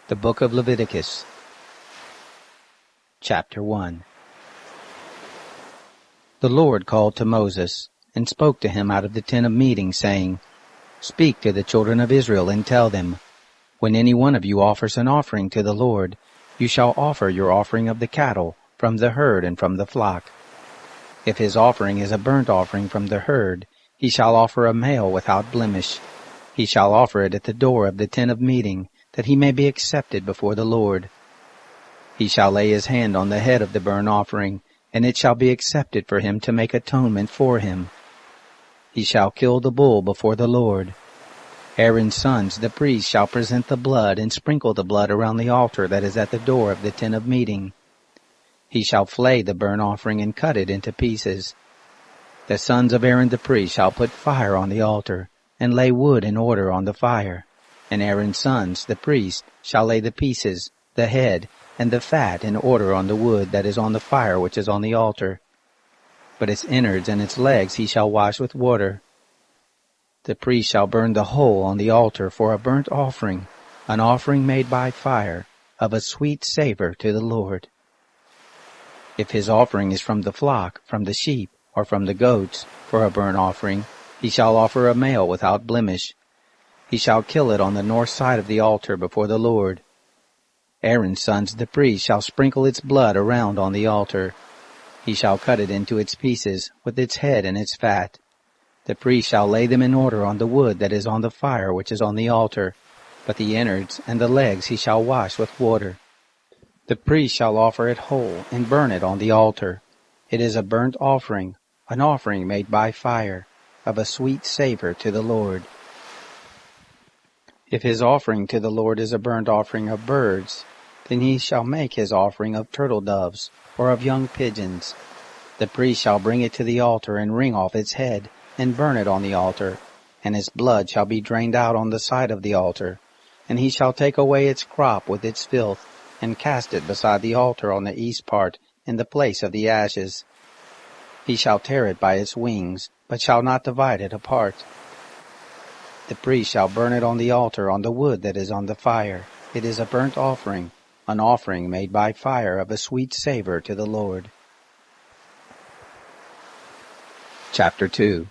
The Book of Leviticus Chapter 1. The Lord called to Moses, and spoke to him out of the tent of meeting, saying, Speak to the children of Israel, and tell them, When any one of you offers an offering to the Lord, you shall offer your offering of the cattle, from the herd and from the flock. If his offering is a burnt offering from the herd, he shall offer a male without blemish. He shall offer it at the door of the tent of meeting, that he may be accepted before the Lord. He shall lay his hand on the head of the burnt offering, and it shall be accepted for him to make atonement for him. He shall kill the bull before the Lord. Aaron's sons, the priests, shall present the blood and sprinkle the blood around the altar that is at the door of the tent of meeting. He shall flay the burnt offering and cut it into pieces. The sons of Aaron the priest shall put fire on the altar, and lay wood in order on the fire. And Aaron's sons, the priests, shall lay the pieces, the head, and the fat in order on the wood that is on the fire which is on the altar. But its innards and its legs he shall wash with water. The priest shall burn the whole on the altar for a burnt offering, an offering made by fire, of a sweet savor to the Lord. If his offering is from the flock, from the sheep, or from the goats, for a burnt offering, he shall offer a male without blemish. He shall kill it on the north side of the altar before the Lord. Aaron's sons, the priests, shall sprinkle its blood around on the altar. He shall cut it into its pieces, with its head and its fat. The priest shall lay them in order on the wood that is on the fire which is on the altar, but the innards and the legs he shall wash with water. The priest shall offer it whole, and burn it on the altar. It is a burnt offering, an offering made by fire, of a sweet savor to the Lord. If his offering to the Lord is a burnt offering of birds, then he shall make his offering of turtle doves, or of young pigeons. The priest shall bring it to the altar and wring off its head, and burn it on the altar, and its blood shall be drained out on the side of the altar, and he shall take away its crop with its filth, and cast it beside the altar on the east part, in the place of the ashes. He shall tear it by its wings, but shall not divide it apart. The priest shall burn it on the altar on the wood that is on the fire. It is a burnt offering, an offering made by fire of a sweet savor to the Lord. Chapter 2.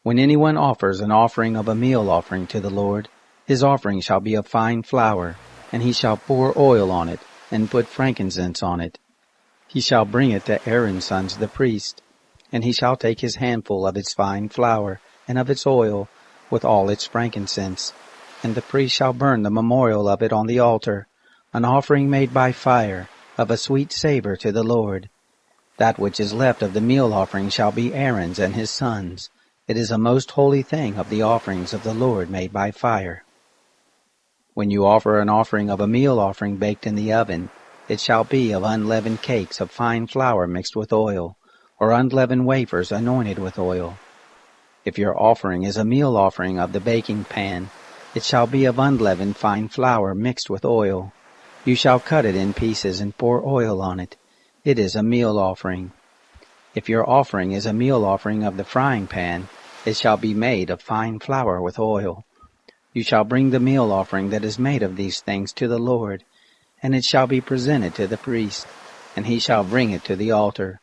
When anyone offers an offering of a meal offering to the Lord, his offering shall be of fine flour, and he shall pour oil on it, and put frankincense on it. He shall bring it to Aaron's sons the priest, and he shall take his handful of its fine flour, and of its oil, with all its frankincense, and the priest shall burn the memorial of it on the altar, an offering made by fire, of a sweet savor to the Lord. That which is left of the meal offering shall be Aaron's and his sons. It is a most holy thing of the offerings of the Lord made by fire. When you offer an offering of a meal offering baked in the oven, it shall be of unleavened cakes of fine flour mixed with oil, or unleavened wafers anointed with oil. If your offering is a meal offering of the baking pan, it shall be of unleavened fine flour mixed with oil. You shall cut it in pieces and pour oil on it. It is a meal offering. If your offering is a meal offering of the frying pan, it shall be made of fine flour with oil. You shall bring the meal offering that is made of these things to the Lord, and it shall be presented to the priest, and he shall bring it to the altar.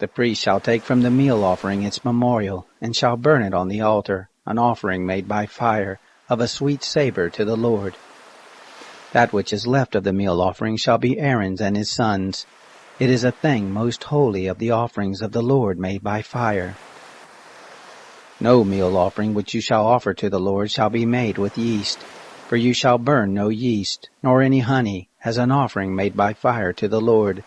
The priest shall take from the meal offering its memorial, and shall burn it on the altar, an offering made by fire, of a sweet savor to the Lord. That which is left of the meal offering shall be Aaron's and his sons. It is a thing most holy of the offerings of the Lord made by fire. No meal offering which you shall offer to the Lord shall be made with yeast, for you shall burn no yeast, nor any honey, as an offering made by fire to the Lord.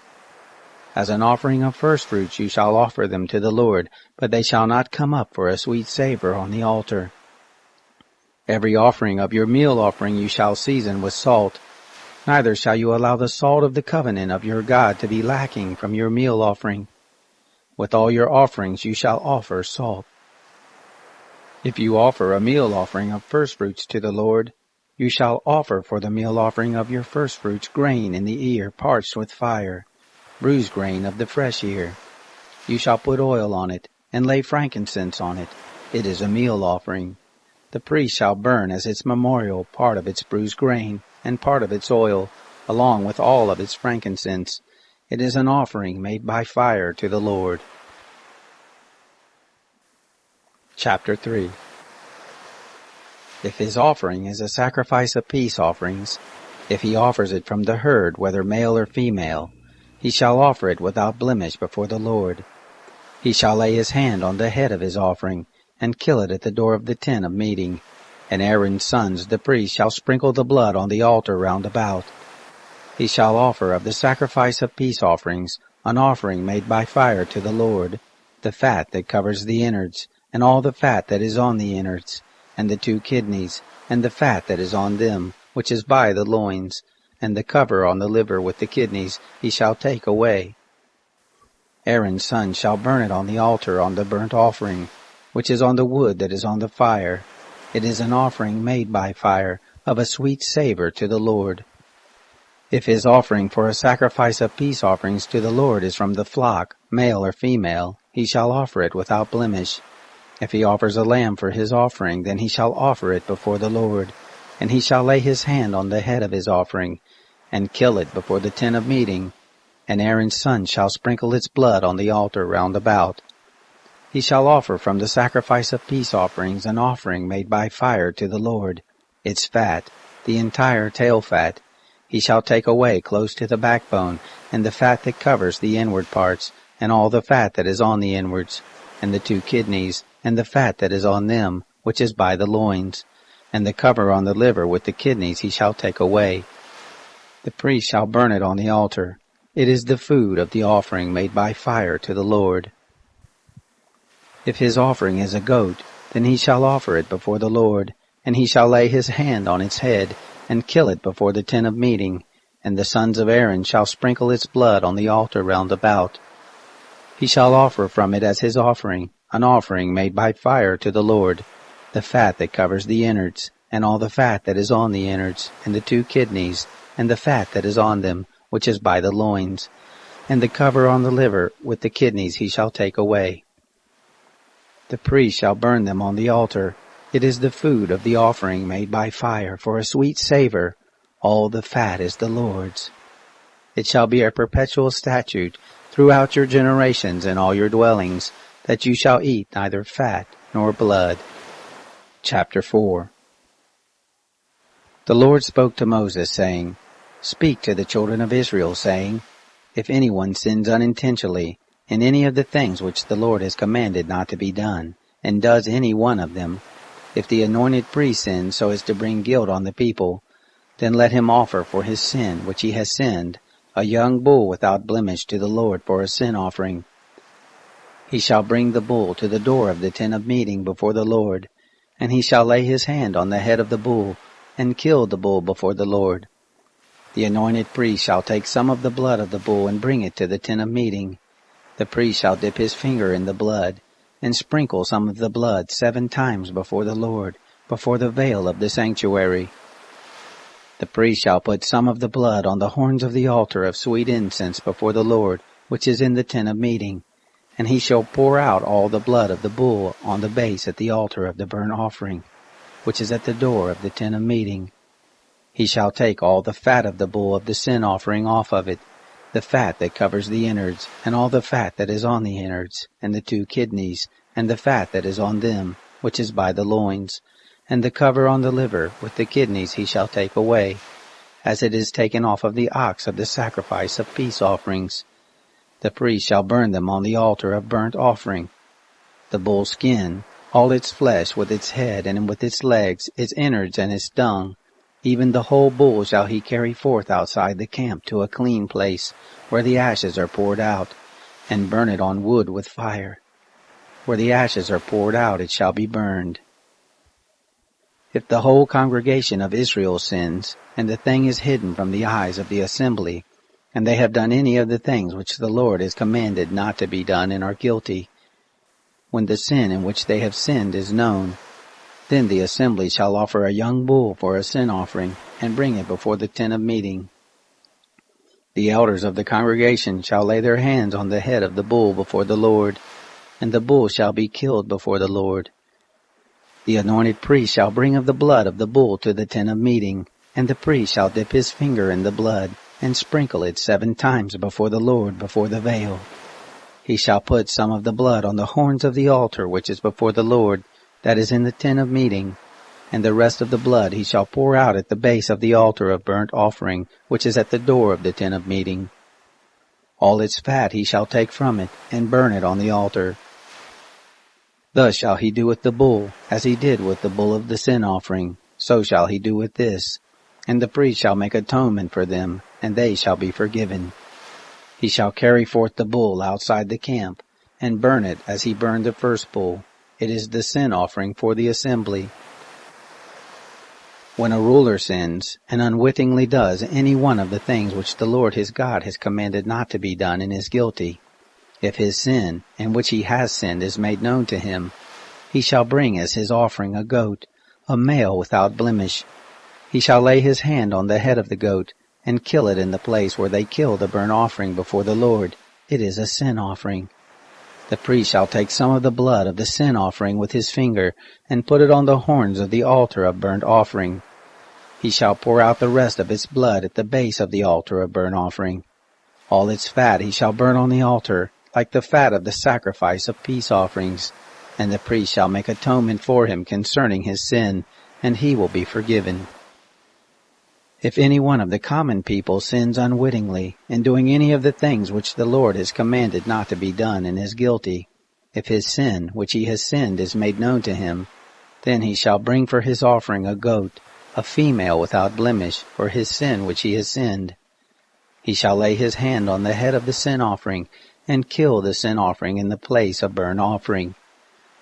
As an offering of firstfruits you shall offer them to the Lord, but they shall not come up for a sweet savor on the altar. Every offering of your meal offering you shall season with salt. Neither shall you allow the salt of the covenant of your God to be lacking from your meal offering. With all your offerings you shall offer salt. If you offer a meal offering of firstfruits to the Lord, you shall offer for the meal offering of your firstfruits grain in the ear parched with fire, bruised grain of the fresh ear. You shall put oil on it, and lay frankincense on it. It is a meal offering. The priest shall burn as its memorial part of its bruised grain, and part of its oil, along with all of its frankincense. It is an offering made by fire to the Lord. Chapter 3. If his offering is a sacrifice of peace offerings, if he offers it from the herd, whether male or female, he shall offer it without blemish before the Lord. He shall lay his hand on the head of his offering, and kill it at the door of the tent of meeting. And Aaron's sons, the priests, shall sprinkle the blood on the altar round about. He shall offer of the sacrifice of peace offerings an offering made by fire to the Lord, the fat that covers the innards, and all the fat that is on the innards, and the 2 kidneys, and the fat that is on them, which is by the loins, and the cover on the liver with the kidneys he shall take away. Aaron's son shall burn it on the altar on the burnt offering, which is on the wood that is on the fire. It is an offering made by fire, of a sweet savor to the Lord. If his offering for a sacrifice of peace offerings to the Lord is from the flock, male or female, he shall offer it without blemish. If he offers a lamb for his offering, then he shall offer it before the Lord. And he shall lay his hand on the head of his offering, and kill it before the tent of meeting. And Aaron's son shall sprinkle its blood on the altar round about. He shall offer from the sacrifice of peace offerings an offering made by fire to the Lord, its fat, the entire tail fat. He shall take away close to the backbone, and the fat that covers the inward parts, and all the fat that is on the inwards, and the 2 kidneys, and the fat that is on them, which is by the loins, and the cover on the liver with the kidneys he shall take away. The priest shall burn it on the altar. It is the food of the offering made by fire to the Lord. If his offering is a goat, then he shall offer it before the Lord, and he shall lay his hand on its head, and kill it before the tent of meeting, and the sons of Aaron shall sprinkle its blood on the altar round about. He shall offer from it as his offering, an offering made by fire to the Lord, the fat that covers the innards, and all the fat that is on the innards, and the 2 kidneys, and the fat that is on them, which is by the loins, and the cover on the liver with the kidneys he shall take away. The priest shall burn them on the altar. It is the food of the offering made by fire for a sweet savor. All the fat is the Lord's. It shall be a perpetual statute throughout your generations in all your dwellings, that you shall eat neither fat nor blood. Chapter 4. The Lord spoke to Moses, saying, Speak to the children of Israel, saying, If anyone sins unintentionally in any of the things which the Lord has commanded not to be done, and does any one of them, if the anointed priest sins so as to bring guilt on the people, then let him offer for his sin which he has sinned a young bull without blemish to the Lord for a sin offering. He shall bring the bull to the door of the tent of meeting before the Lord, and he shall lay his hand on the head of the bull, and kill the bull before the Lord. The anointed priest shall take some of the blood of the bull and bring it to the tent of meeting. The priest shall dip his finger in the blood, and sprinkle some of the blood 7 times before the Lord, before the veil of the sanctuary. The priest shall put some of the blood on the horns of the altar of sweet incense before the Lord, which is in the tent of meeting, and he shall pour out all the blood of the bull on the base at the altar of the burnt offering, which is at the door of the tent of meeting. He shall take all the fat of the bull of the sin offering off of it, the fat that covers the innards, and all the fat that is on the innards, and the 2 kidneys, and the fat that is on them, which is by the loins, and the cover on the liver with the kidneys he shall take away, as it is taken off of the ox of the sacrifice of peace offerings. The priest shall burn them on the altar of burnt offering. The bull's skin, all its flesh with its head and with its legs, its innards and its dung, even the whole bull shall he carry forth outside the camp to a clean place, where the ashes are poured out, and burn it on wood with fire. Where the ashes are poured out it shall be burned. If the whole congregation of Israel sins, and the thing is hidden from the eyes of the assembly, and they have done any of the things which the Lord has commanded not to be done and are guilty, when the sin in which they have sinned is known, then the assembly shall offer a young bull for a sin offering, and bring it before the tent of meeting. The elders of the congregation shall lay their hands on the head of the bull before the Lord, and the bull shall be killed before the Lord. The anointed priest shall bring of the blood of the bull to the tent of meeting, And the priest shall dip his finger in the blood, and sprinkle it 7 times before the Lord before the veil. He shall put some of the blood on the horns of the altar which is before the Lord, that is in the tent of meeting, and the rest of the blood he shall pour out at the base of the altar of burnt offering, which is at the door of the tent of meeting. All its fat he shall take from it, and burn it on the altar. Thus shall he do with the bull, as he did with the bull of the sin offering, so shall he do with this. And the priest shall make atonement for them, and they shall be forgiven. He shall carry forth the bull outside the camp, and burn it as he burned the first bull. It is the sin offering for the assembly. When a ruler sins, and unwittingly does any one of the things which the Lord his God has commanded not to be done, and is guilty, if his sin, in which he has sinned, is made known to him, he shall bring as his offering a goat, a male without blemish. He shall lay his hand on the head of the goat, and kill it in the place where they kill the burnt offering before the Lord. It is a sin offering. The priest shall take some of the blood of the sin offering with his finger, and put it on the horns of the altar of burnt offering. He shall pour out the rest of its blood at the base of the altar of burnt offering. All its fat he shall burn on the altar, like the fat of the sacrifice of peace offerings. And the priest shall make atonement for him concerning his sin, and he will be forgiven. If any one of the common people sins unwittingly, in doing any of the things which the Lord has commanded not to be done, and is guilty, if his sin, which he has sinned, is made known to him, then he shall bring for his offering a goat, a female without blemish, for his sin which he has sinned. He shall lay his hand on the head of the sin offering, and kill the sin offering in the place of burnt offering.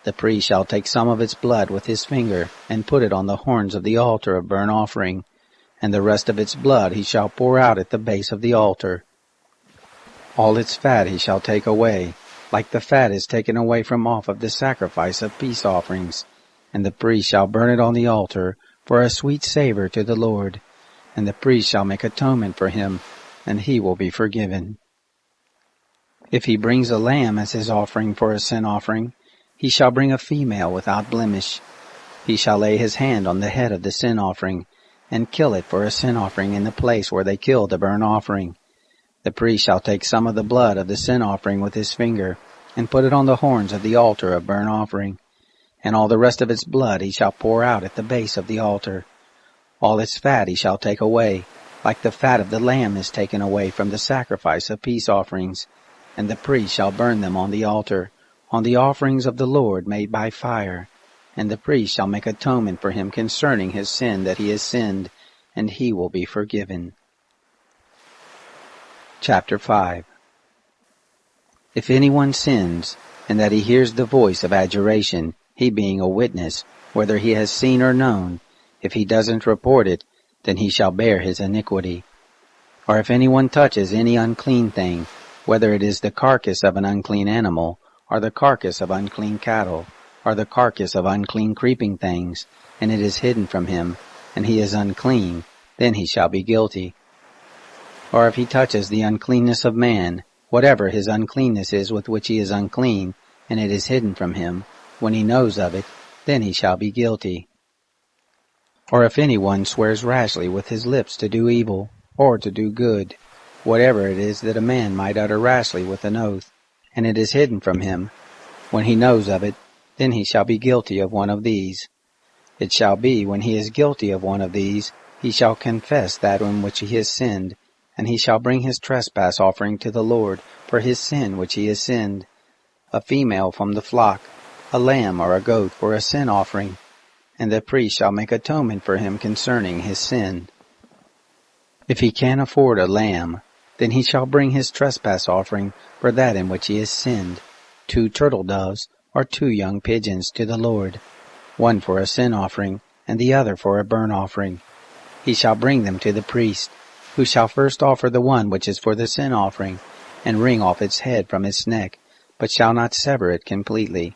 The priest shall take some of its blood with his finger, and put it on the horns of the altar of burnt offering, and the rest of its blood he shall pour out at the base of the altar. All its fat he shall take away, like the fat is taken away from off of the sacrifice of peace offerings, and the priest shall burn it on the altar for a sweet savor to the Lord, and the priest shall make atonement for him, and he will be forgiven. If he brings a lamb as his offering for a sin offering, he shall bring a female without blemish. He shall lay his hand on the head of the sin offering, and kill it for a sin offering in the place where they kill the burnt offering. The priest shall take some of the blood of the sin offering with his finger, and put it on the horns of the altar of burnt offering. And all the rest of its blood he shall pour out at the base of the altar. All its fat he shall take away, like the fat of the lamb is taken away from the sacrifice of peace offerings. And the priest shall burn them on the altar, on the offerings of the Lord made by fire. And the priest shall make atonement for him concerning his sin that he has sinned, and he will be forgiven. Chapter 5. If anyone sins, and that he hears the voice of adjuration, he being a witness, whether he has seen or known, if he doesn't report it, then he shall bear his iniquity. Or if anyone touches any unclean thing, whether it is the carcass of an unclean animal, or the carcass of unclean cattle, or the carcass of unclean creeping things, and it is hidden from him, and he is unclean, then he shall be guilty. Or if he touches the uncleanness of man, whatever his uncleanness is with which he is unclean, and it is hidden from him, when he knows of it, then he shall be guilty. Or if anyone swears rashly with his lips to do evil, or to do good, whatever it is that a man might utter rashly with an oath, and it is hidden from him, when he knows of it, then he shall be guilty of one of these. It shall be, when he is guilty of one of these, he shall confess that in which he has sinned, and he shall bring his trespass offering to the Lord for his sin which he has sinned, a female from the flock, a lamb or a goat for a sin offering, and the priest shall make atonement for him concerning his sin. If he can afford a lamb, then he shall bring his trespass offering for that in which he has sinned, 2 turtle doves, or 2 young pigeons to the Lord, one for a sin offering, and the other for a burnt offering. He shall bring them to the priest, who shall first offer the one which is for the sin offering, and wring off its head from its neck, but shall not sever it completely.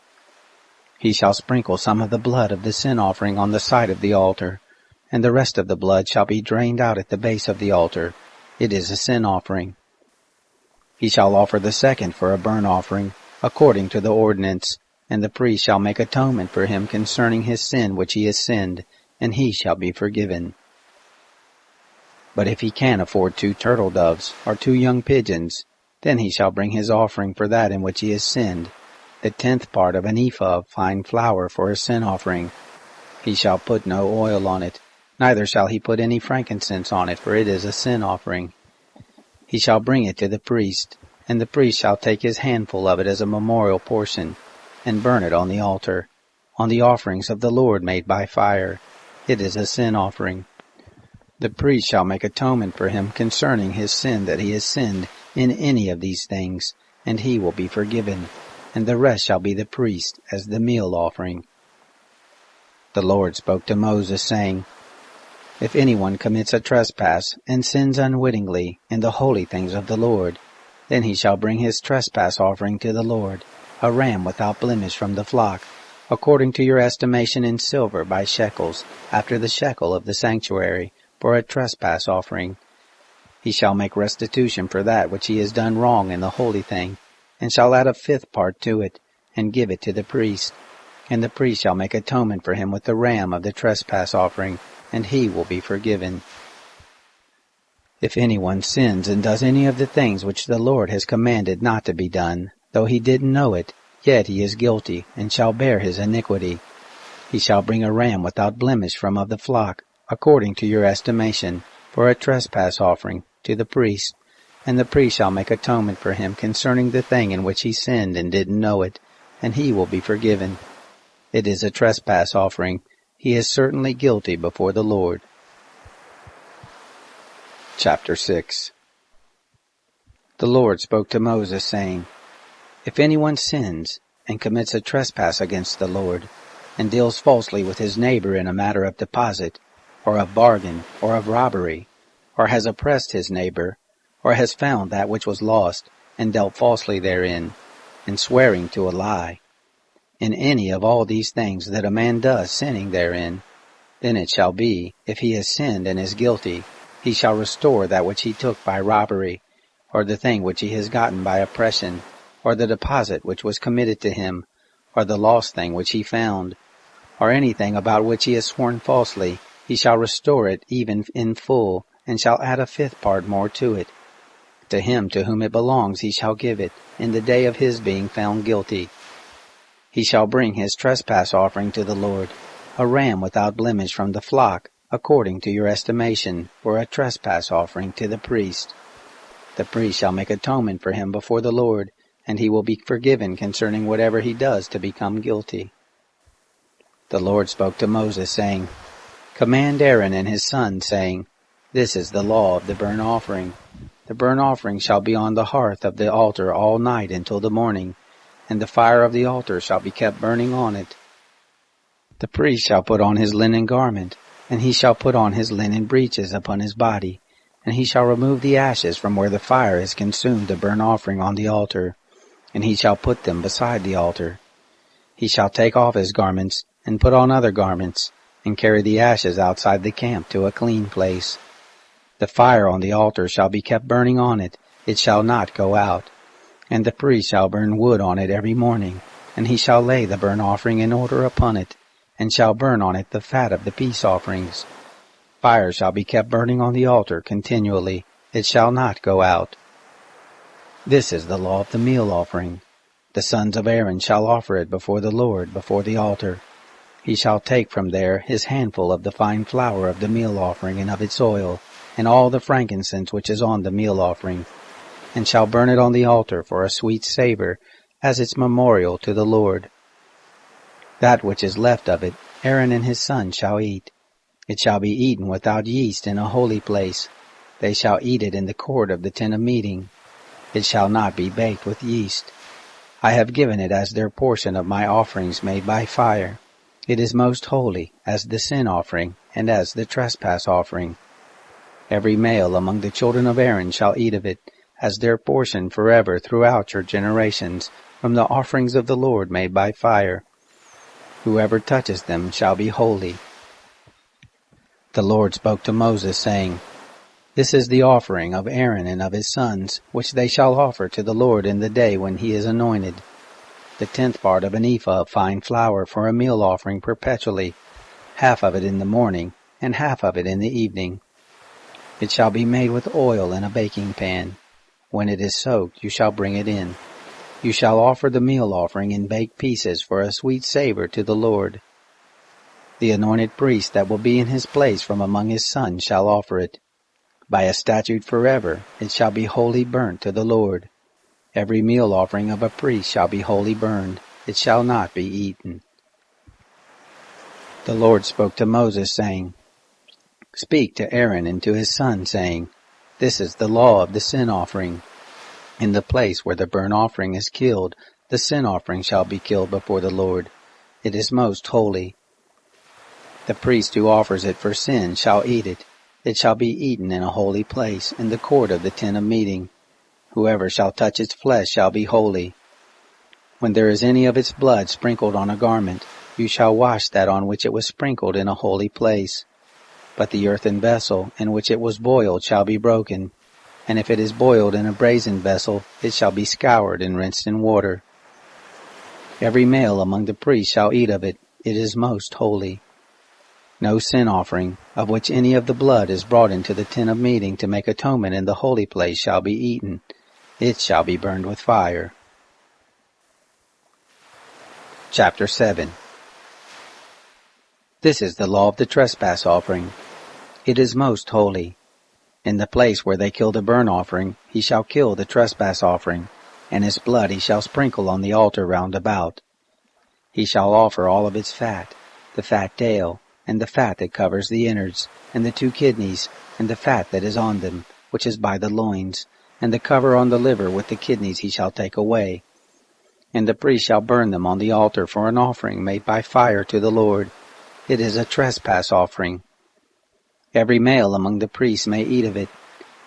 He shall sprinkle some of the blood of the sin offering on the side of the altar, and the rest of the blood shall be drained out at the base of the altar. It is a sin offering. He shall offer the second for a burnt offering, according to the ordinance, and the priest shall make atonement for him concerning his sin which he has sinned, and he shall be forgiven. But if he can afford 2 turtle doves or 2 young pigeons, then he shall bring his offering for that in which he has sinned, the 10th part of an ephah of fine flour for a sin offering. He shall put no oil on it, neither shall he put any frankincense on it, for it is a sin offering. He shall bring it to the priest, and the priest shall take his handful of it as a memorial portion, and burn it on the altar, on the offerings of the Lord made by fire. It is a sin offering. The priest shall make atonement for him concerning his sin that he has sinned in any of these things, and he will be forgiven, and the rest shall be the priest as the meal offering. The Lord spoke to Moses, saying, If anyone commits a trespass and sins unwittingly in the holy things of the Lord, then he shall bring his trespass offering to the Lord, a ram without blemish from the flock, according to your estimation in silver by shekels, after the shekel of the sanctuary, for a trespass offering. He shall make restitution for that which he has done wrong in the holy thing, and shall add a 5th part to it, and give it to the priest. And the priest shall make atonement for him with the ram of the trespass offering, and he will be forgiven. If anyone sins and does any of the things which the Lord has commanded not to be done, though he didn't know it, yet he is guilty, and shall bear his iniquity. He shall bring a ram without blemish from of the flock, according to your estimation, for a trespass offering, to the priest. And the priest shall make atonement for him concerning the thing in which he sinned and didn't know it, and he will be forgiven. It is a trespass offering. He is certainly guilty before the Lord. Chapter 6. The Lord spoke to Moses, saying, If anyone sins and commits a trespass against the Lord, and deals falsely with his neighbor in a matter of deposit, or of bargain, or of robbery, or has oppressed his neighbor, or has found that which was lost, and dealt falsely therein, and swearing to a lie, in any of all these things that a man does sinning therein, then it shall be, if he has sinned and is guilty, he shall restore that which he took by robbery, or the thing which he has gotten by oppression, or the deposit which was committed to him, or the lost thing which he found, or anything about which he has sworn falsely. He shall restore it even in full, and shall add a 5th part more to it. To him to whom it belongs he shall give it, in the day of his being found guilty. He shall bring his trespass offering to the Lord, a ram without blemish from the flock, according to your estimation, for a trespass offering to the priest. The priest shall make atonement for him before the Lord, and he will be forgiven concerning whatever he does to become guilty. The Lord spoke to Moses, saying, Command Aaron and his sons, saying, This is the law of the burnt offering. The burnt offering shall be on the hearth of the altar all night until the morning, and the fire of the altar shall be kept burning on it. The priest shall put on his linen garment, and he shall put on his linen breeches upon his body, and he shall remove the ashes from where the fire has consumed the burnt offering on the altar, and he shall put them beside the altar. He shall take off his garments, and put on other garments, and carry the ashes outside the camp to a clean place. The fire on the altar shall be kept burning on it, it shall not go out. And the priest shall burn wood on it every morning, and he shall lay the burnt offering in order upon it, and shall burn on it the fat of the peace offerings. Fire shall be kept burning on the altar continually, it shall not go out. This is the law of the meal offering. The sons of Aaron shall offer it before the Lord, before the altar. He shall take from there his handful of the fine flour of the meal offering and of its oil, and all the frankincense which is on the meal offering, and shall burn it on the altar for a sweet savor, as its memorial to the Lord. That which is left of it, Aaron and his sons shall eat. It shall be eaten without yeast in a holy place. They shall eat it in the court of the tent of meeting. It shall not be baked with yeast. I have given it as their portion of my offerings made by fire. It is most holy, as the sin offering, and as the trespass offering. Every male among the children of Aaron shall eat of it, as their portion forever throughout your generations, from the offerings of the Lord made by fire. Whoever touches them shall be holy. The Lord spoke to Moses, saying, This is the offering of Aaron and of his sons, which they shall offer to the Lord in the day when he is anointed. The 10th part of an ephah of fine flour for a meal offering perpetually, half of it in the morning, and half of it in the evening. It shall be made with oil in a baking pan. When it is soaked, you shall bring it in. You shall offer the meal offering in baked pieces for a sweet savor to the Lord. The anointed priest that will be in his place from among his sons shall offer it. By a statute forever it shall be wholly burnt to the Lord. Every meal offering of a priest shall be wholly burned. It shall not be eaten. The Lord spoke to Moses, saying, Speak to Aaron and to his sons, saying, This is the law of the sin offering. In the place where the burnt offering is killed, the sin offering shall be killed before the Lord. It is most holy. The priest who offers it for sin shall eat it. It shall be eaten in a holy place, in the court of the tent of meeting. Whoever shall touch its flesh shall be holy. When there is any of its blood sprinkled on a garment, you shall wash that on which it was sprinkled in a holy place. But the earthen vessel in which it was boiled shall be broken, and if it is boiled in a brazen vessel, it shall be scoured and rinsed in water. Every male among the priests shall eat of it. It is most holy. No sin offering, of which any of the blood is brought into the tent of meeting to make atonement in the holy place, shall be eaten. It shall be burned with fire. Chapter 7. This is the law of the trespass offering. It is most holy. In the place where they kill the burnt offering, he shall kill the trespass offering, and his blood he shall sprinkle on the altar round about. He shall offer all of its fat, the fat tail, and the fat that covers the innards, and the 2 kidneys, and the fat that is on them, which is by the loins, and the cover on the liver with the kidneys he shall take away. And the priest shall burn them on the altar for an offering made by fire to the Lord. It is a trespass offering. Every male among the priests may eat of it.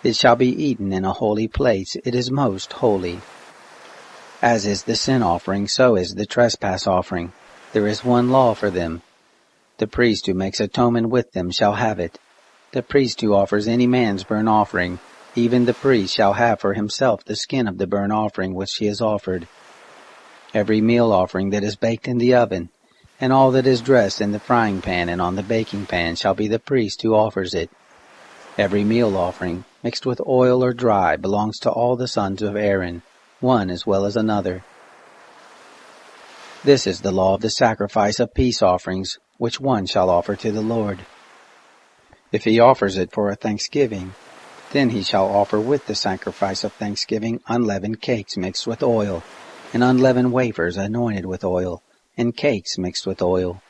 It shall be eaten in a holy place. It is most holy. As is the sin offering, so is the trespass offering. There is one law for them. The priest who makes atonement with them shall have it. The priest who offers any man's burnt offering, even the priest shall have for himself the skin of the burnt offering which he has offered. Every meal offering that is baked in the oven, and all that is dressed in the frying pan and on the baking pan shall be the priest who offers it. Every meal offering, mixed with oil or dry, belongs to all the sons of Aaron, one as well as another. This is the law of the sacrifice of peace offerings, which one shall offer to the Lord. If he offers it for a thanksgiving, then he shall offer with the sacrifice of thanksgiving unleavened cakes mixed with oil, and unleavened wafers anointed with oil, and cakes mixed with oil.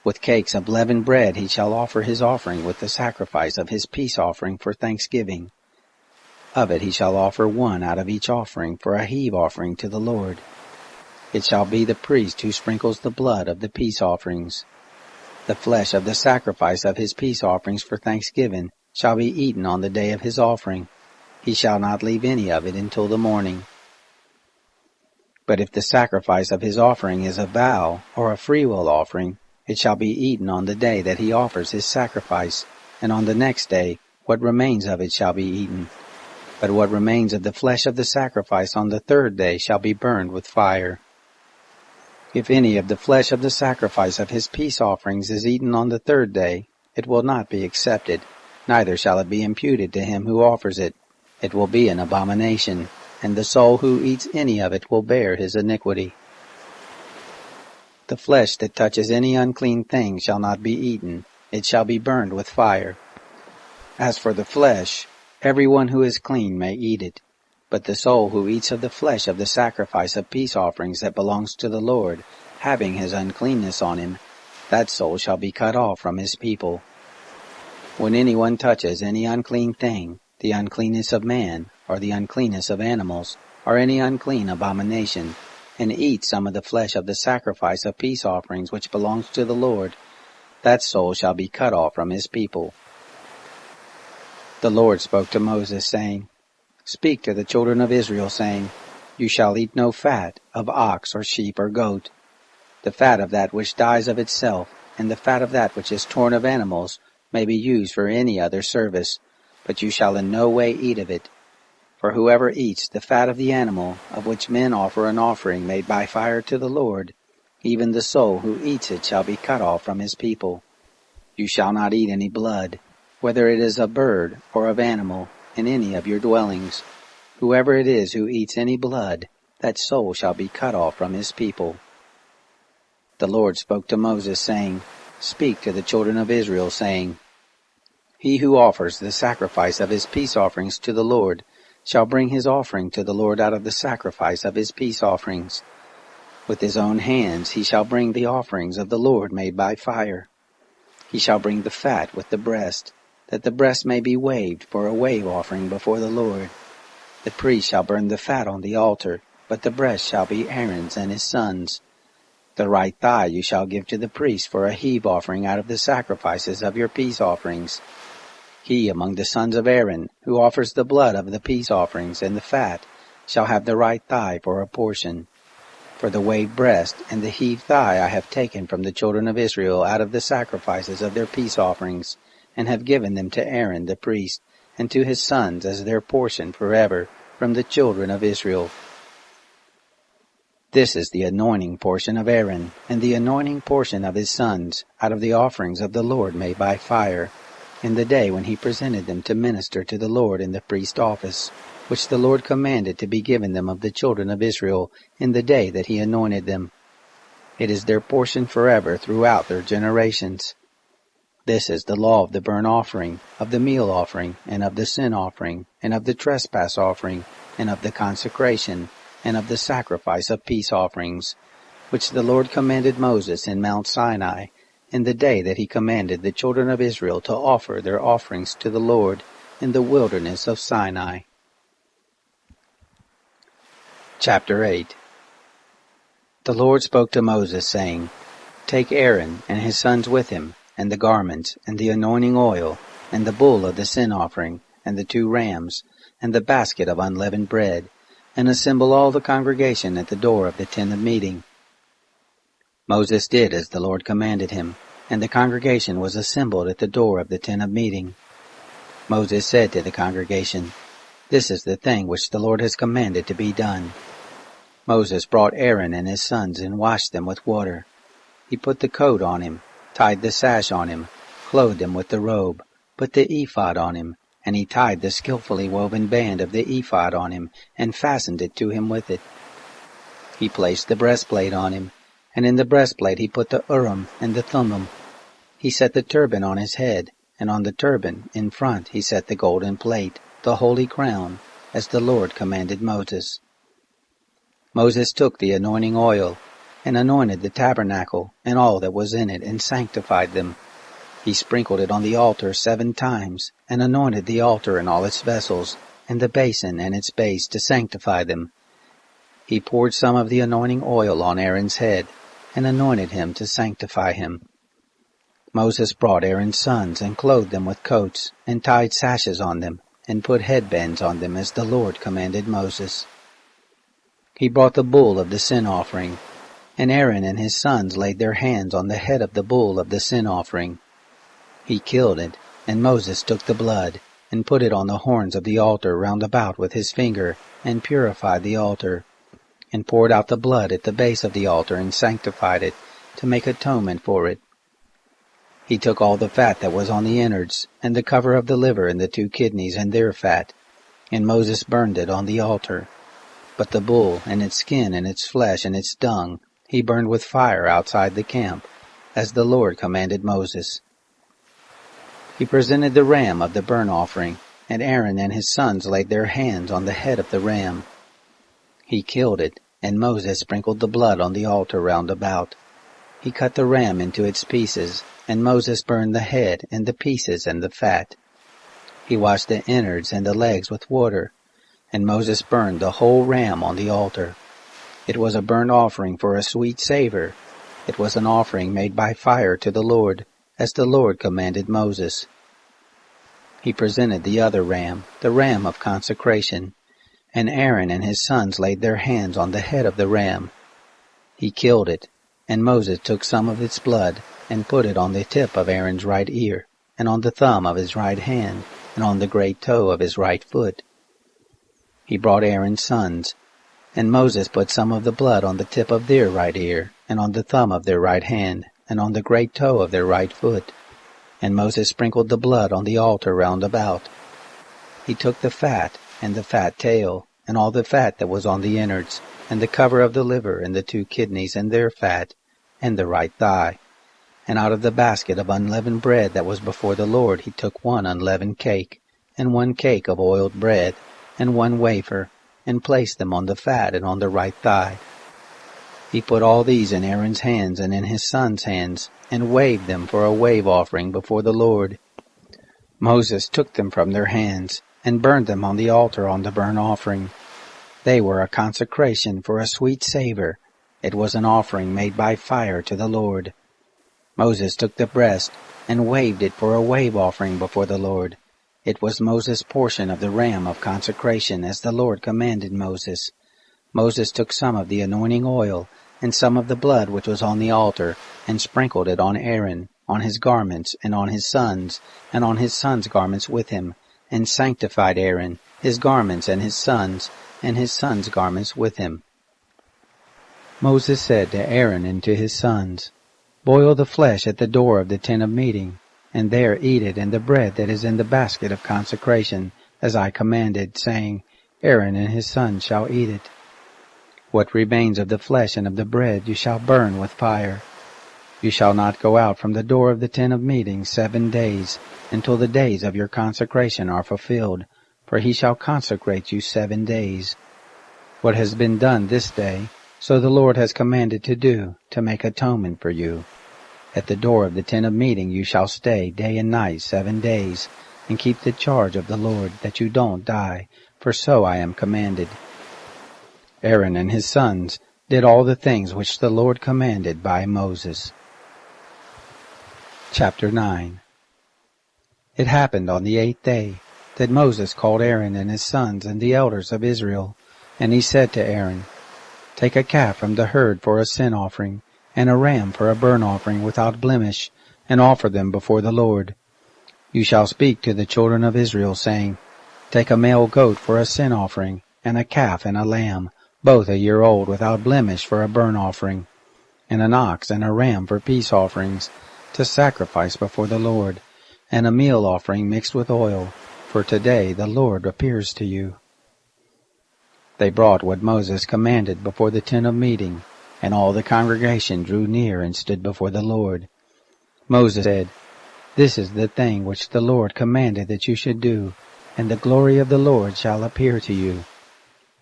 With cakes of leavened bread he shall offer his offering with the sacrifice of his peace offering for thanksgiving. Of it he shall offer one out of each offering for a heave offering to the Lord. It shall be the priest who sprinkles the blood of the peace offerings. The flesh of the sacrifice of his peace offerings for thanksgiving shall be eaten on the day of his offering. He shall not leave any of it until the morning. But if the sacrifice of his offering is a vow or a freewill offering, it shall be eaten on the day that he offers his sacrifice, and on the next day what remains of it shall be eaten. But what remains of the flesh of the sacrifice on the 3rd day shall be burned with fire. If any of the flesh of the sacrifice of his peace offerings is eaten on the 3rd day, it will not be accepted, neither shall it be imputed to him who offers it. It will be an abomination, and the soul who eats any of it will bear his iniquity. The flesh that touches any unclean thing shall not be eaten. It shall be burned with fire. As for the flesh, everyone who is clean may eat it. But the soul who eats of the flesh of the sacrifice of peace offerings that belongs to the Lord, having his uncleanness on him, that soul shall be cut off from his people. When anyone touches any unclean thing, the uncleanness of man, or the uncleanness of animals, or any unclean abomination, and eats some of the flesh of the sacrifice of peace offerings which belongs to the Lord, that soul shall be cut off from his people. The Lord spoke to Moses, saying, Speak to the children of Israel, saying, You shall eat no fat of ox or sheep or goat. The fat of that which dies of itself, and the fat of that which is torn of animals, may be used for any other service, but you shall in no way eat of it. For whoever eats the fat of the animal, of which men offer an offering made by fire to the Lord, even the soul who eats it shall be cut off from his people. You shall not eat any blood. whether it is of bird or of animal, in any of your dwellings. Whoever it is who eats any blood, that soul shall be cut off from his people. The Lord spoke to Moses, saying, Speak to the children of Israel, saying, He who offers the sacrifice of his peace offerings to the Lord shall bring his offering to the Lord out of the sacrifice of his peace offerings. With his own hands he shall bring the offerings of the Lord made by fire. He shall bring the fat with the breast, that the breast may be waved for a wave offering before the Lord. The priest shall burn the fat on the altar, but the breast shall be Aaron's and his sons'. The right thigh you shall give to the priest for a heave offering out of the sacrifices of your peace offerings. He among the sons of Aaron, who offers the blood of the peace offerings and the fat, shall have the right thigh for a portion. For the waved breast and the heaved thigh I have taken from the children of Israel out of the sacrifices of their peace offerings, and have given them to Aaron the priest, and to his sons as their portion forever from the children of Israel. This is the anointing portion of Aaron, and the anointing portion of his sons, out of the offerings of the Lord made by fire, in the day when he presented them to minister to the Lord in the priest office, which the Lord commanded to be given them of the children of Israel in the day that he anointed them. It is their portion forever throughout their generations. This is the law of the burnt offering, of the meal offering, and of the sin offering, and of the trespass offering, and of the consecration, and of the sacrifice of peace offerings, which the Lord commanded Moses in Mount Sinai, in the day that he commanded the children of Israel to offer their offerings to the Lord in the wilderness of Sinai. Chapter 8. The Lord spoke to Moses, saying, Take Aaron and his sons with him, and the garments, and the anointing oil, and the bull of the sin offering, and the 2 rams, and the basket of unleavened bread, and assemble all the congregation at the door of the tent of meeting. Moses did as the Lord commanded him, and the congregation was assembled at the door of the tent of meeting. Moses said to the congregation, This is the thing which the Lord has commanded to be done. Moses brought Aaron and his sons and washed them with water. He put the coat on him, tied the sash on him, clothed him with the robe, put the ephod on him, and he tied the skillfully woven band of the ephod on him, and fastened it to him with it. He placed the breastplate on him, and in the breastplate he put the Urim and the Thummim. He set the turban on his head, and on the turban in front he set the golden plate, the holy crown, as the Lord commanded Moses. Moses took the anointing oil, and anointed the tabernacle and all that was in it, and sanctified them. He sprinkled it on the altar 7 times, and anointed the altar and all its vessels, and the basin and its base, to sanctify them. He poured some of the anointing oil on Aaron's head, and anointed him to sanctify him. Moses brought Aaron's sons, and clothed them with coats, and tied sashes on them, and put headbands on them, as the Lord commanded Moses. He brought the bull of the sin offering, and Aaron and his sons laid their hands on the head of the bull of the sin offering. He killed it, and Moses took the blood, and put it on the horns of the altar round about with his finger, and purified the altar, and poured out the blood at the base of the altar, and sanctified it, to make atonement for it. He took all the fat that was on the innards, and the cover of the liver, and the 2 kidneys, and their fat, and Moses burned it on the altar. But the bull, and its skin, and its flesh, and its dung, he burned with fire outside the camp, as the Lord commanded Moses. He presented the ram of the burnt offering, and Aaron and his sons laid their hands on the head of the ram. He killed it, and Moses sprinkled the blood on the altar round about. He cut the ram into its pieces, and Moses burned the head, and the pieces, and the fat. He washed the innards and the legs with water, and Moses burned the whole ram on the altar. It was a burnt offering for a sweet savor. It was an offering made by fire to the Lord, as the Lord commanded Moses. He presented the other ram, the ram of consecration, and Aaron and his sons laid their hands on the head of the ram. He killed it, and Moses took some of its blood, and put it on the tip of Aaron's right ear, and on the thumb of his right hand, and on the great toe of his right foot. He brought Aaron's sons, and Moses put some of the blood on the tip of their right ear, and on the thumb of their right hand, and on the great toe of their right foot. And Moses sprinkled the blood on the altar round about. He took the fat, and the fat tail, and all the fat that was on the innards, and the cover of the liver, and the 2 kidneys, and their fat, and the right thigh. And out of the basket of unleavened bread that was before the Lord he took 1 unleavened cake, and 1 cake of oiled bread, and 1 wafer, and placed them on the fat and on the right thigh. He put all these in Aaron's hands and in his sons' hands, and waved them for a wave offering before the Lord. Moses took them from their hands, and burned them on the altar on the burnt offering. They were a consecration for a sweet savor. It was an offering made by fire to the Lord. Moses took the breast, and waved it for a wave offering before the Lord. It was Moses' portion of the ram of consecration, as the Lord commanded Moses. Moses took some of the anointing oil, and some of the blood which was on the altar, and sprinkled it on Aaron, on his garments, and on his sons' garments with him, and sanctified Aaron, his garments, and his sons' garments with him. Moses said to Aaron and to his sons, Boil the flesh at the door of the tent of meeting, and there eat it and the bread that is in the basket of consecration, as I commanded, saying, Aaron and his sons shall eat it. What remains of the flesh and of the bread you shall burn with fire. You shall not go out from the door of the tent of meeting 7 days, until the days of your consecration are fulfilled, for he shall consecrate you 7 days. What has been done this day, so the Lord has commanded to do, to make atonement for you. At the door of the tent of meeting you shall stay day and night 7 days, and keep the charge of the Lord, that you don't die, for so I am commanded. Aaron and his sons did all the things which the Lord commanded by Moses. Chapter 9. It happened on the 8th day that Moses called Aaron and his sons and the elders of Israel, and he said to Aaron, Take a calf from the herd for a sin offering, and a ram for a burnt offering without blemish, and offer them before the Lord. You shall speak to the children of Israel, saying, Take a male goat for a sin offering, and a calf and a lamb, both 1 year old without blemish for a burnt offering, and an ox and a ram for peace offerings, to sacrifice before the Lord, and a meal offering mixed with oil, for today the Lord appears to you. They brought what Moses commanded before the tent of meeting, and all the congregation drew near and stood before the Lord. Moses said, This is the thing which the Lord commanded that you should do, and the glory of the Lord shall appear to you.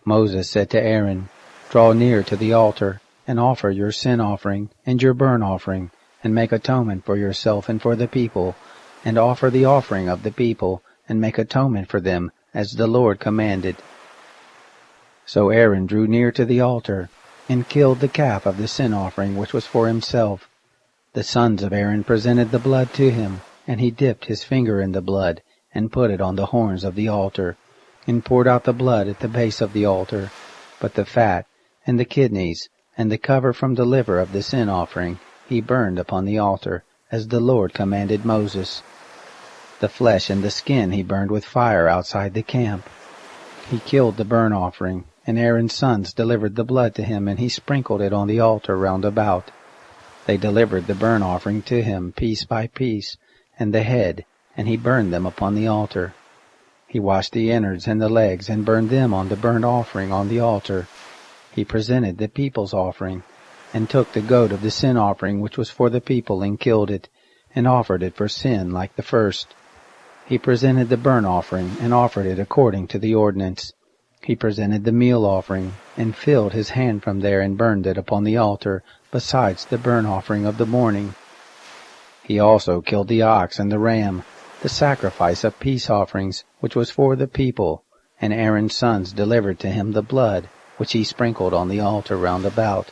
Moses said to Aaron, Draw near to the altar, and offer your sin offering and your burnt offering, and make atonement for yourself and for the people, and offer the offering of the people, and make atonement for them, as the Lord commanded. So Aaron drew near to the altar, and killed the calf of the sin offering which was for himself. The sons of Aaron presented the blood to him, and he dipped his finger in the blood, and put it on the horns of the altar, and poured out the blood at the base of the altar. But the fat, and the kidneys, and the cover from the liver of the sin offering, he burned upon the altar, as the Lord commanded Moses. The flesh and the skin he burned with fire outside the camp. He killed the burnt offering, and Aaron's sons delivered the blood to him, and he sprinkled it on the altar round about. They delivered the burnt offering to him piece by piece, and the head, and he burned them upon the altar. He washed the innards and the legs, and burned them on the burnt offering on the altar. He presented the people's offering, and took the goat of the sin offering which was for the people, and killed it, and offered it for sin like the first. He presented the burnt offering, and offered it according to the ordinance. He presented the meal offering, and filled his hand from there, and burned it upon the altar, besides the burnt offering of the morning. He also killed the ox and the ram, the sacrifice of peace offerings, which was for the people, and Aaron's sons delivered to him the blood, which he sprinkled on the altar round about,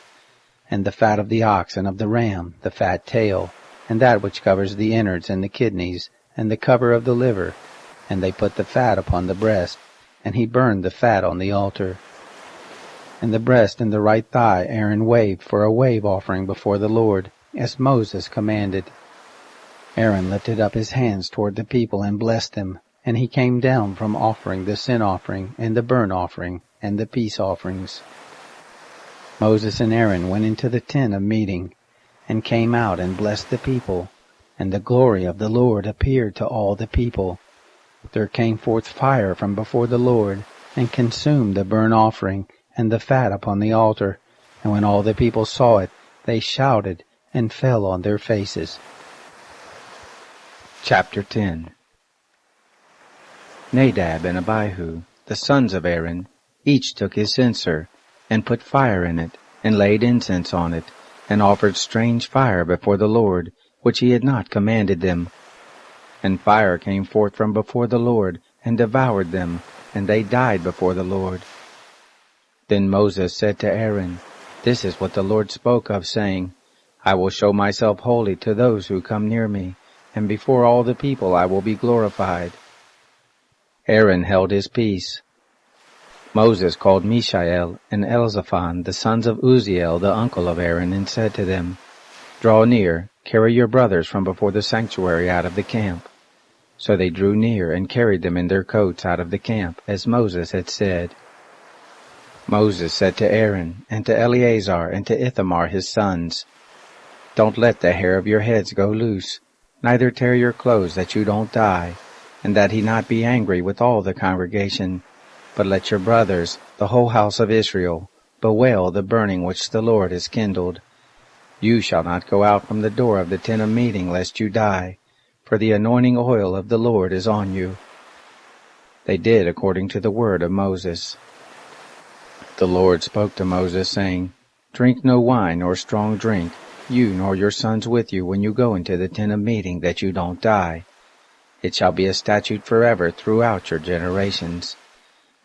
and the fat of the ox and of the ram, the fat tail, and that which covers the innards and the kidneys, and the cover of the liver, and they put the fat upon the breast, and he burned the fat on the altar. And the breast and the right thigh Aaron waved for a wave offering before the Lord, as Moses commanded. Aaron lifted up his hands toward the people and blessed them, and he came down from offering the sin offering and the burnt offering and the peace offerings. Moses and Aaron went into the tent of meeting, and came out and blessed the people. and the glory of the Lord appeared to all the people. There came forth fire from before the Lord, and consumed the burnt offering and the fat upon the altar. And when all the people saw it, they shouted and fell on their faces. Chapter 10. Nadab and Abihu, the sons of Aaron, each took his censer, and put fire in it, and laid incense on it, and offered strange fire before the Lord, which he had not commanded them. And fire came forth from before the Lord, and devoured them, and they died before the Lord. Then Moses said to Aaron, This is what the Lord spoke of, saying, I will show myself holy to those who come near me, and before all the people I will be glorified. Aaron held his peace. Moses called Mishael and Elzaphan, the sons of Uzziel, the uncle of Aaron, and said to them, Draw near, carry your brothers from before the sanctuary out of the camp. So they drew near and carried them in their coats out of the camp, as Moses had said. Moses said to Aaron, and to Eleazar, and to Ithamar his sons, Don't let the hair of your heads go loose, neither tear your clothes, that you don't die, and that he not be angry with all the congregation. But let your brothers, the whole house of Israel, bewail the burning which the Lord has kindled. You shall not go out from the door of the tent of meeting, lest you die, for the anointing oil of the Lord is on you. They did according to the word of Moses. The Lord spoke to Moses, saying, Drink no wine or strong drink, you nor your sons with you, when you go into the tent of meeting, that you don't die. It shall be a statute forever throughout your generations,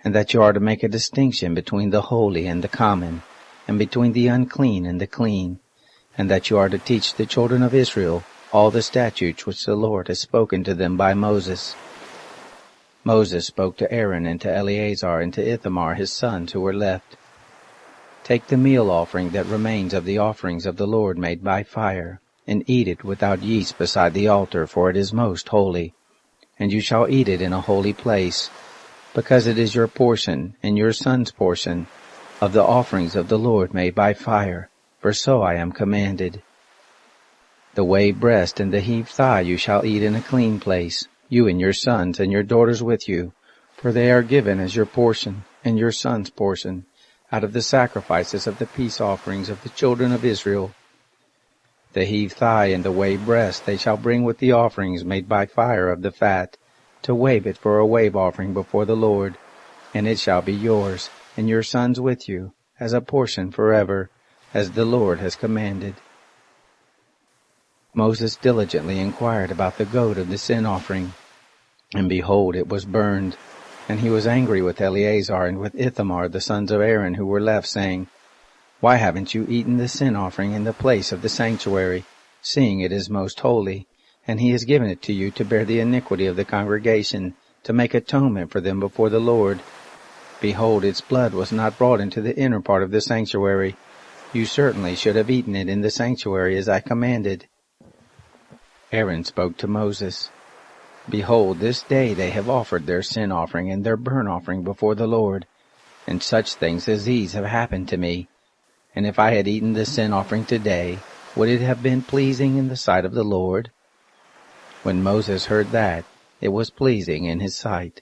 and that you are to make a distinction between the holy and the common, and between the unclean and the clean, and that you are to teach the children of Israel all the statutes which the Lord has spoken to them by Moses. Moses spoke to Aaron and to Eleazar and to Ithamar his sons who were left, Take the meal offering that remains of the offerings of the Lord made by fire, and eat it without yeast beside the altar, for it is most holy. And you shall eat it in a holy place, because it is your portion and your son's portion of the offerings of the Lord made by fire, for so I am commanded. The wave breast and the heaved thigh you shall eat in a clean place, you and your sons and your daughters with you, for they are given as your portion and your son's portion, out of the sacrifices of the peace offerings of the children of Israel. The heaved thigh and the wave breast they shall bring with the offerings made by fire of the fat, to wave it for a wave offering before the Lord, and it shall be yours, and your sons with you, as a portion forever, as the Lord has commanded. Moses diligently inquired about the goat of the sin offering, and behold, it was burned. And he was angry with Eleazar and with Ithamar, the sons of Aaron, who were left, saying, Why haven't you eaten the sin offering in the place of the sanctuary, seeing it is most holy? And he has given it to you to bear the iniquity of the congregation, to make atonement for them before the Lord. Behold, its blood was not brought into the inner part of the sanctuary. You certainly should have eaten it in the sanctuary as I commanded. Aaron spoke to Moses, Behold, this day they have offered their sin offering and their burnt offering before the Lord, and such things as these have happened to me. And if I had eaten the sin offering today, would it have been pleasing in the sight of the Lord? When Moses heard that, it was pleasing in his sight.